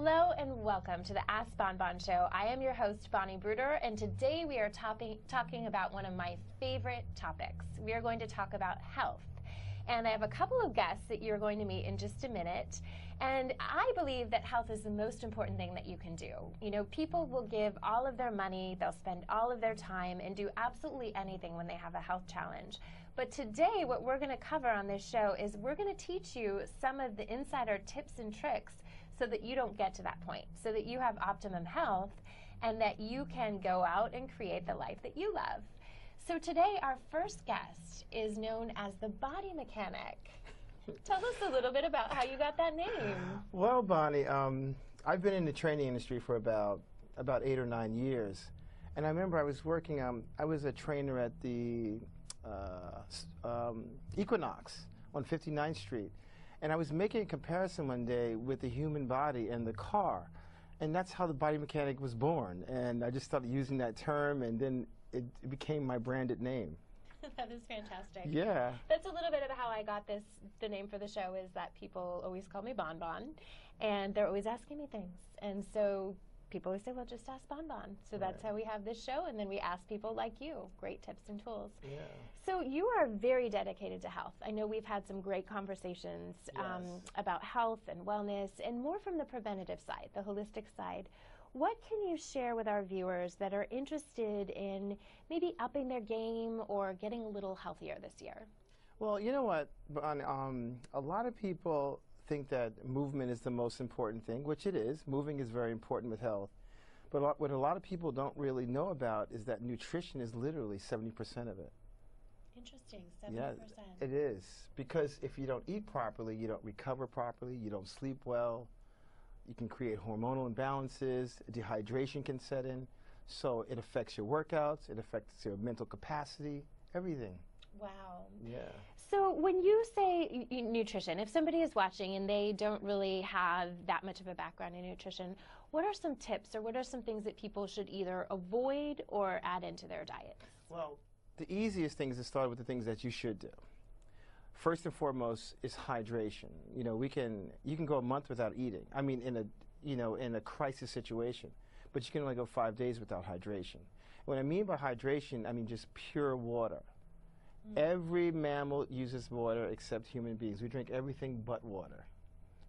Hello and welcome to the Ask Bonbon Show. I am your host, Bonnie Bruder, and today we are talking about one of my favorite topics. We are going to talk about health. And I have a couple of guests that you're going to meet in just a minute. And I believe that health is the most important thing that you can do. You know, people will give all of their money, they'll spend all of their time and do absolutely anything when they have a health challenge. But today, what we're going to cover on this show is we're going to teach you some of the insider tips and tricks so that you don't get to that point, so that you have optimum health and that you can go out and create the life that you love. So today, our first guest is known as the Body Mechanic. Tell us a little bit about how you got that name. Well, Bonnie, I've been in the training industry for about 8 or 9 years. And I remember I was working, I was a trainer at the Equinox on 59th Street. And I was making a comparison one day with the human body and the car. And that's how the Body Mechanic was born. And I just started using that term, and then it became my branded name. That is fantastic. Yeah. That's a little bit of how I got the name for the show is that people always call me Bonbon, and they're always asking me things. And so people always say, well, just ask Bonbon. So that's how we have this show, and then we ask people like you, great tips and tools. Yeah. So you are very dedicated to health. I know we've had some great conversations about health and wellness, and more from the preventative side, the holistic side. What can you share with our viewers that are interested in maybe upping their game or getting a little healthier this year? Well, you know what, a lot of people think that movement is the most important thing, which it is. Moving is very important with health. But what a lot of people don't really know about is that nutrition is literally 70% of it. Interesting, 70%. Yeah, it is. Because if you don't eat properly, you don't recover properly, you don't sleep well, you can create hormonal imbalances, dehydration can set in. So it affects your workouts, it affects your mental capacity, everything. Wow. Yeah. So when you say nutrition, if somebody is watching and they don't really have that much of a background in nutrition, what are some tips or what are some things that people should either avoid or add into their diet? Well, the easiest thing is to start with the things that you should do. First and foremost is hydration. You know, you can go a month without eating. I mean, in a crisis situation, but you can only go 5 days without hydration. What I mean by hydration, I mean just pure water. Every mammal uses water except human beings. We drink everything but water.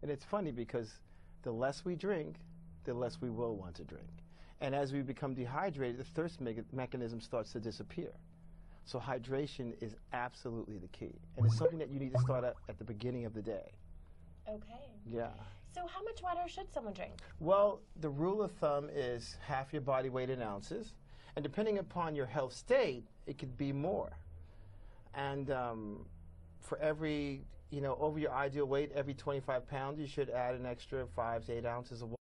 And it's funny because the less we drink, the less we will want to drink. And as we become dehydrated, the thirst mechanism starts to disappear. So hydration is absolutely the key. And it's something that you need to start at the beginning of the day. Okay. Yeah. So how much water should someone drink? Well, the rule of thumb is half your body weight in ounces. And depending upon your health state, it could be more. And for every, over your ideal weight, every 25 pounds, you should add an extra 5 to 8 ounces of water.